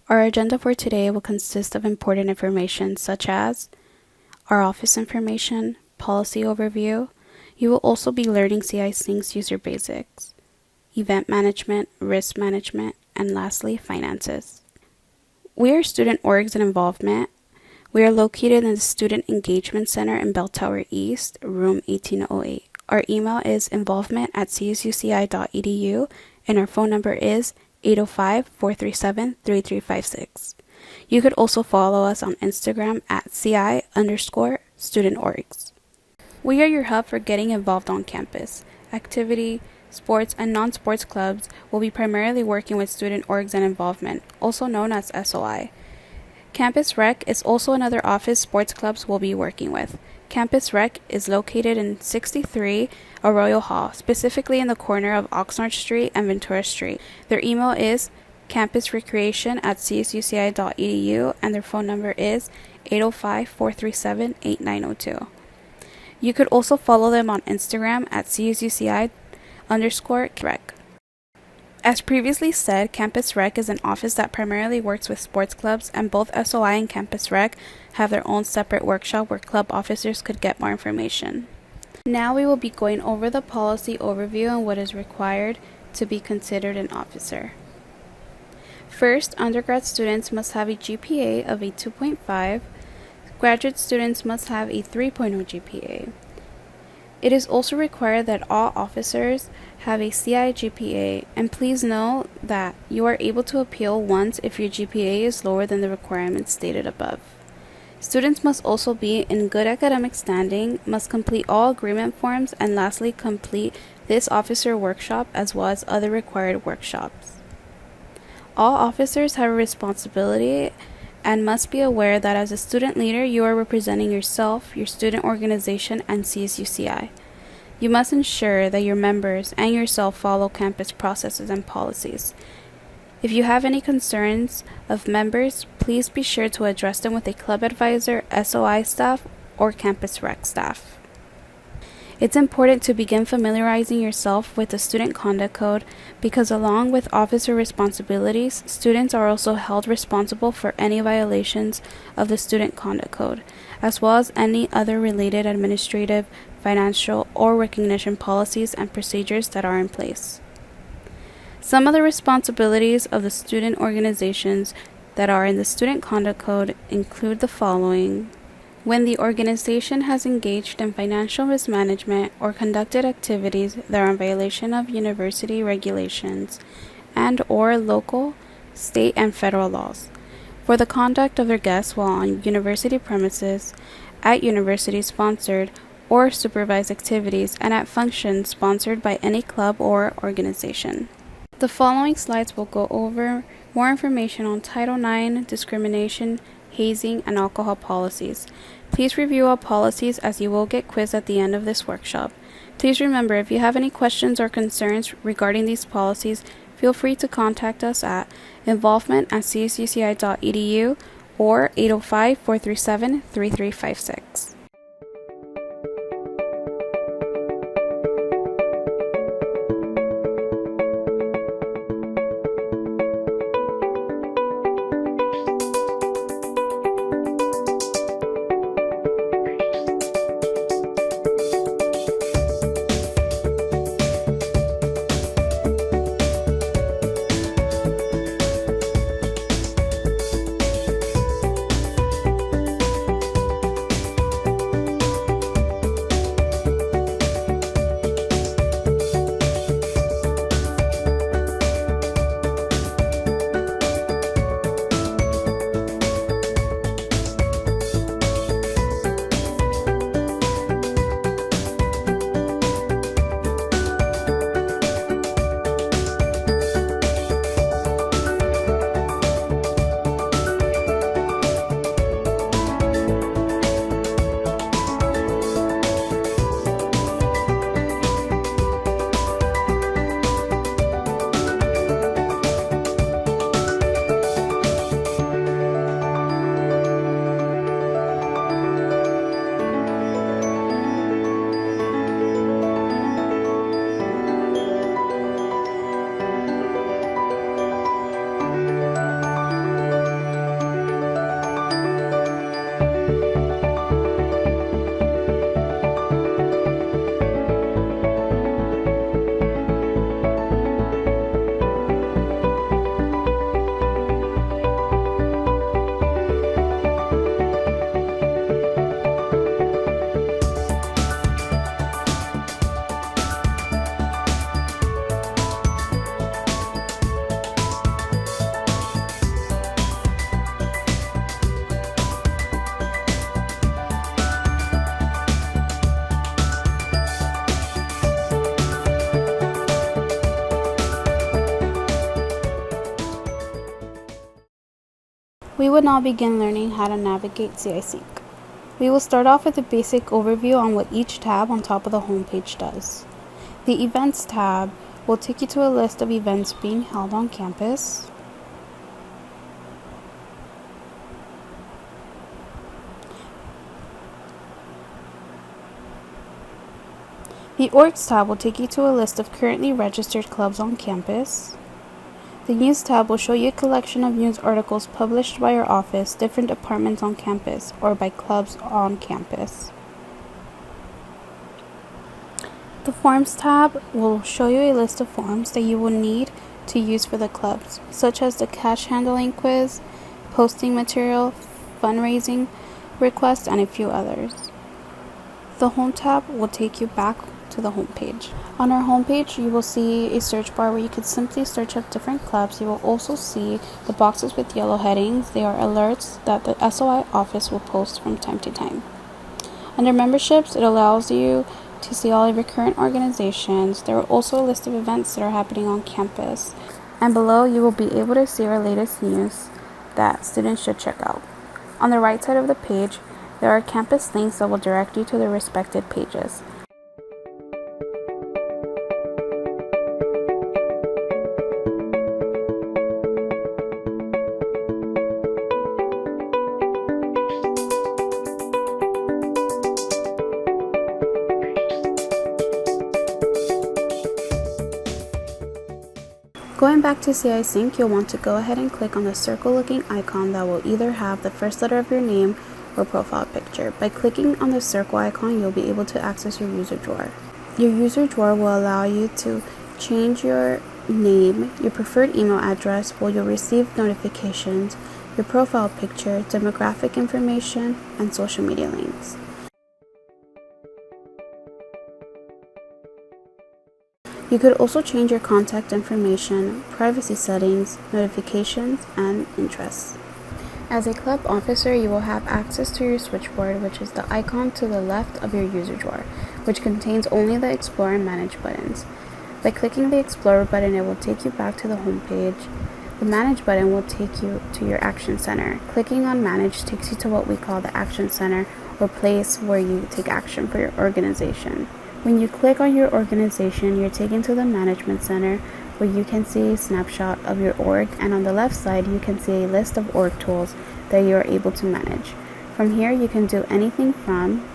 Our agenda for today will consist of important information such as our office information, policy overview. You will also be learning CIC's user basics, event management, risk management, and lastly, finances. We are Student Orgs and Involvement. We are located in the Student Engagement Center in Bell Tower East, room 1808. Our email is involvement@csuci.edu and our phone number is 805-437-3356. You could also follow us on Instagram at CI_studentorgs. We are your hub for getting involved on campus. Activity, sports, and non-sports clubs will be primarily working with Student Orgs and Involvement, also known as SOI. Campus Rec is also another office sports clubs we'll be working with. Campus Rec is located in 63 Arroyo Hall, specifically in the corner of Oxnard Street and Ventura Street. Their email is campusrecreation@csuci.edu and their phone number is 805-437-8902. You could also follow them on Instagram at csuci_rec. As previously said, Campus Rec is an office that primarily works with sports clubs, and both SOI and Campus Rec have their own separate workshop where club officers could get more information. Now we will be going over the policy overview and what is required to be considered an officer. First, undergrad students must have a GPA of a 2.5. Graduate students must have a 3.0 GPA. It is also required that all officers have a CI GPA, and please note that you are able to appeal once if your GPA is lower than the requirements stated above. Students must also be in good academic standing, must complete all agreement forms, and lastly complete this officer workshop as well as other required workshops. All officers have a responsibility and must be aware that as a student leader, you are representing yourself, your student organization, and CSUCI. You must ensure that your members and yourself follow campus processes and policies. If you have any concerns of members, please be sure to address them with a club advisor, SOI staff, or Campus Rec staff. It's important to begin familiarizing yourself with the Student Conduct Code because along with officer responsibilities, students are also held responsible for any violations of the Student Conduct Code, as well as any other related administrative, financial, or recognition policies and procedures that are in place. Some of the responsibilities of the student organizations that are in the Student Conduct Code include the following. When the organization has engaged in financial mismanagement or conducted activities that are in violation of university regulations and/or local, state, and federal laws, for the conduct of their guests while on university premises, at university-sponsored or supervised activities, and at functions sponsored by any club or organization. The following slides will go over more information on Title IX, discrimination, hazing, and alcohol policies. Please review all policies as you will get quizzed at the end of this workshop. Please remember, if you have any questions or concerns regarding these policies, feel free to contact us at involvement@csuci.edu or 805-437-3356. We will now begin learning how to navigate CIC. We will start off with a basic overview on what each tab on top of the home page does. The Events tab will take you to a list of events being held on campus. The Orgs tab will take you to a list of currently registered clubs on campus. The News tab will show you a collection of news articles published by your office, different departments on campus, or by clubs on campus. The Forms tab will show you a list of forms that you will need to use for the clubs, such as the cash handling quiz, posting material, fundraising requests, and a few others. The Home tab will take you back to the home page. On our home page, you will see a search bar where you could simply search up different clubs. You will also see the boxes with yellow headings. They are alerts that the SOI office will post from time to time. Under memberships, it allows you to see all of your current organizations. There are also a list of events that are happening on campus. And below, you will be able to see our latest news that students should check out. On the right side of the page, there are campus links that will direct you to the respected pages. Going back to CIC, you'll want to go ahead and click on the circle-looking icon that will either have the first letter of your name or profile picture. By clicking on the circle icon, you'll be able to access your user drawer. Your user drawer will allow you to change your name, your preferred email address, where you'll receive notifications, your profile picture, demographic information, and social media links. You could also change your contact information, privacy settings, notifications, and interests. As a club officer, you will have access to your switchboard, which is the icon to the left of your user drawer, which contains only the Explore and Manage buttons. By clicking the Explore button, it will take you back to the home page. The Manage button will take you to your Action Center. Clicking on Manage takes you to what we call the Action Center, or place where you take action for your organization. When you click on your organization, you're taken to the Management Center, where you can see a snapshot of your org, and on the left side you can see a list of org tools that you are able to manage. From here you can do anything from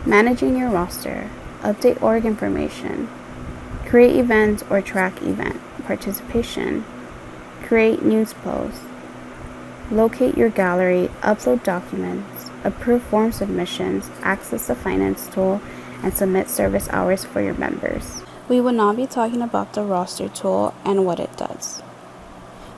managing your roster, update org information, create events or track event participation, create news posts, locate your gallery, upload documents, approve form submissions, access the finance tool, and submit service hours for your members. We will now be talking about the roster tool and what it does.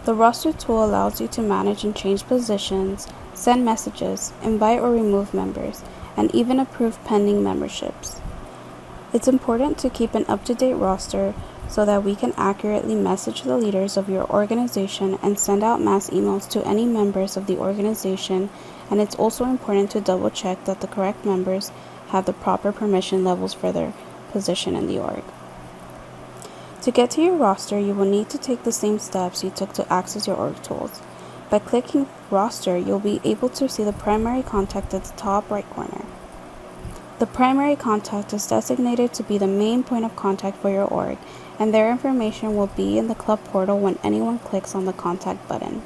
The roster tool allows you to manage and change positions, send messages, invite or remove members, and even approve pending memberships. It's important to keep an up-to-date roster so that we can accurately message the leaders of your organization and send out mass emails to any members of the organization, and it's also important to double check that the correct members have the proper permission levels for their position in the org. To get to your roster, you will need to take the same steps you took to access your org tools. By clicking Roster, you'll be able to see the primary contact at the top right corner. The primary contact is designated to be the main point of contact for your org, and their information will be in the club portal when anyone clicks on the contact button.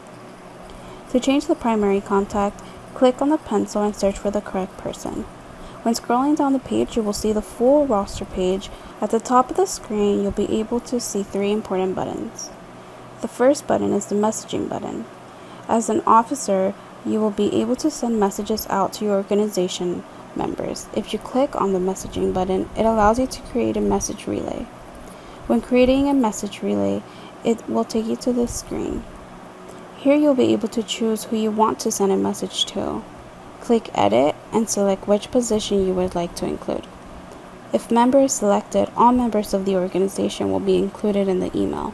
To change the primary contact, click on the pencil and search for the correct person. When scrolling down the page, you will see the full roster page. At the top of the screen, you'll be able to see 3 important buttons. The first button is the messaging button. As an officer, you will be able to send messages out to your organization members. If you click on the messaging button, it allows you to create a message relay. When creating a message relay, it will take you to this screen. Here you'll be able to choose who you want to send a message to. Click Edit and select which position you would like to include. If member is selected, all members of the organization will be included in the email.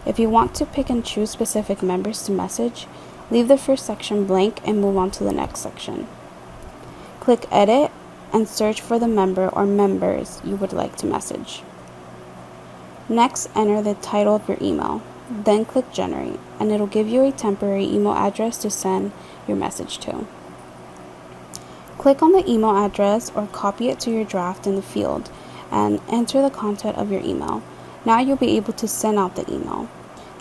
If you want to pick and choose specific members to message, leave the first section blank and move on to the next section. Click Edit and search for the member or members you would like to message. Next, enter the title of your email. then click Generate, and it'll give you a temporary email address to send your message to. Click on the email address or copy it to your draft in the field and enter the content of your email. Now you'll be able to send out the email.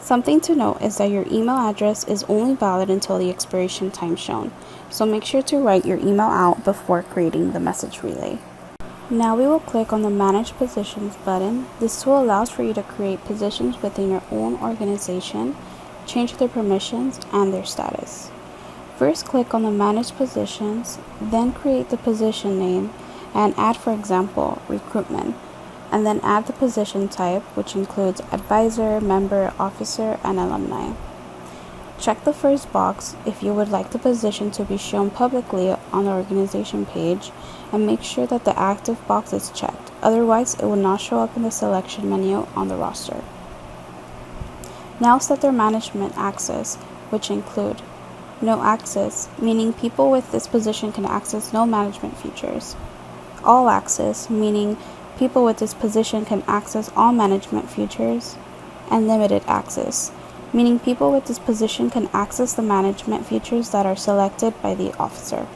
Something to note is that your email address is only valid until the expiration time shown, so make sure to write your email out before creating the message relay. Now we will click on the Manage Positions button. This tool allows for you to create positions within your own organization, change their permissions, and their status. First, click on the Manage Positions, then create the position name and add, for example, Recruitment, and then add the position type, which includes Advisor, Member, Officer, and Alumni. Check the first box if you would like the position to be shown publicly on the organization page, and make sure that the active box is checked, otherwise it will not show up in the selection menu on the roster. Now set their management access, which include no access, meaning people with this position can access no management features. All access, meaning people with this position can access all management features. And limited access, meaning people with this position can access the management features that are selected by the officer.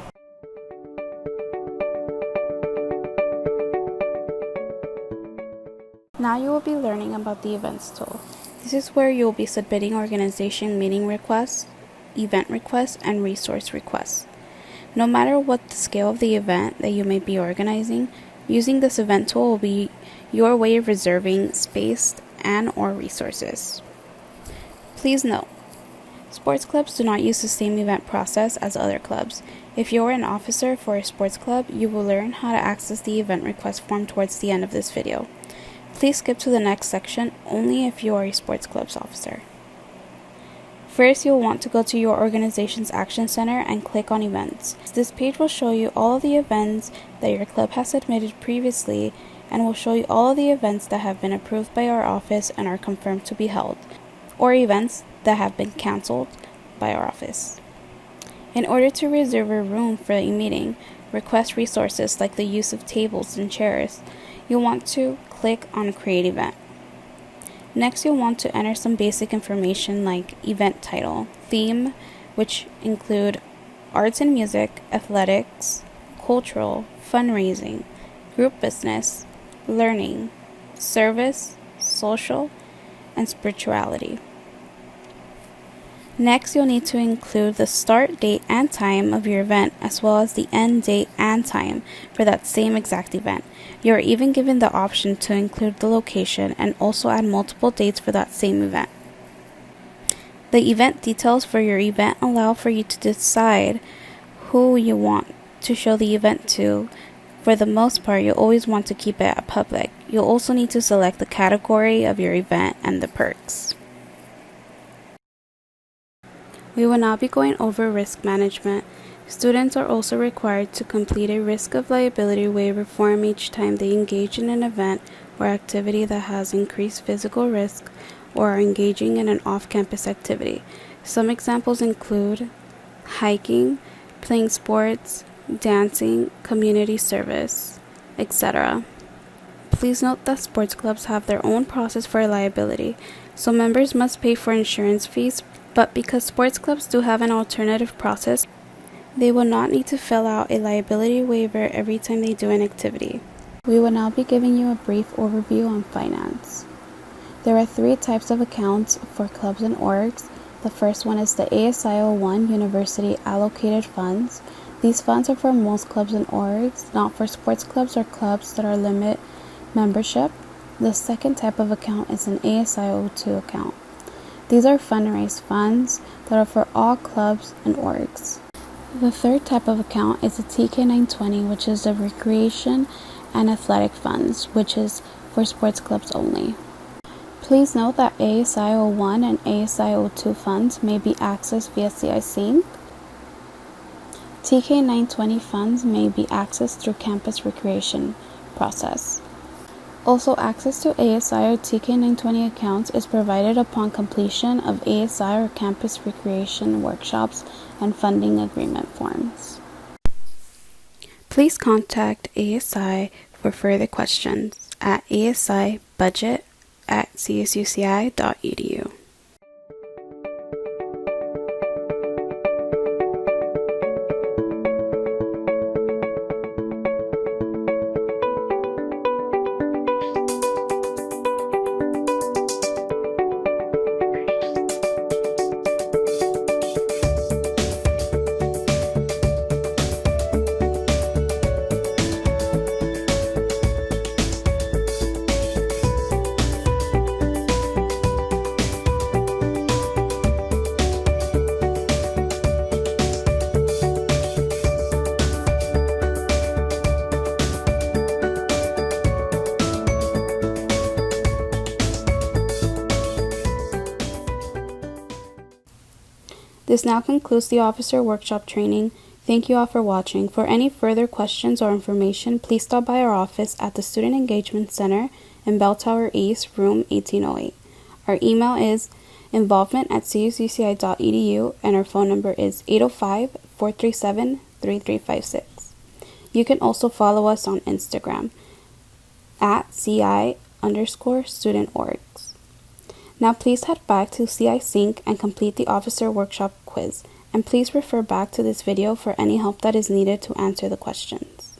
Now you will be learning about the Events tool. This is where you will be submitting organization meeting requests, event requests, and resource requests. No matter what the scale of the event that you may be organizing, using this event tool will be your way of reserving space and/or resources. Please note, sports clubs do not use the same event process as other clubs. If you are an officer for a sports club, you will learn how to access the event request form towards the end of this video. Please skip to the next section only if you are a sports club's officer. First, you'll want to go to your organization's Action Center and click on Events. This page will show you all of the events that your club has submitted previously and will show you all of the events that have been approved by our office and are confirmed to be held, or events that have been canceled by our office. In order to reserve a room for a meeting, request resources like the use of tables and chairs, you'll want to click on Create Event. Next, you'll want to enter some basic information like event title, theme, which include arts and music, athletics, cultural, fundraising, group business, learning, service, social, and spirituality. Next, you'll need to include the start date and time of your event, as well as the end date and time for that same exact event. You are even given the option to include the location and also add multiple dates for that same event. The event details for your event allow for you to decide who you want to show the event to. For the most part, you'll always want to keep it public. You'll also need to select the category of your event and the perks. We will now be going over risk management. Students are also required to complete a risk of liability waiver form each time they engage in an event or activity that has increased physical risk or are engaging in an off-campus activity. Some examples include hiking, playing sports, dancing, community service, etc. Please note that sports clubs have their own process for liability, so members must pay for insurance fees, but because sports clubs do have an alternative process, they will not need to fill out a liability waiver every time they do an activity. We will now be giving you a brief overview on finance. There are 3 types of accounts for clubs and orgs. The first one is the ASIO1 University Allocated Funds. These funds are for most clubs and orgs, not for sports clubs or clubs that are limit membership. The second type of account is an ASIO2 account. These are fundraise funds that are for all clubs and orgs. The third type of account is a TK920, which is the recreation and athletic funds, which is for sports clubs only. Please note that ASIO1 and ASIO2 funds may be accessed via CIC. TK920 funds may be accessed through campus recreation process. Also, access to ASI or TK920 accounts is provided upon completion of ASI or campus recreation workshops and funding agreement forms. Please contact ASI for further questions at asibudget@csuci.edu. This now concludes the Officer Workshop training. Thank you all for watching. For any further questions or information, please stop by our office at the Student Engagement Center in Bell Tower East, room 1808. Our email is involvement@cucci.edu and our phone number is 805-437-3356. You can also follow us on Instagram at CI_student_orgs. Now please head back to CI Sync and complete the Officer Workshop quiz. And please refer back to this video for any help that is needed to answer the questions.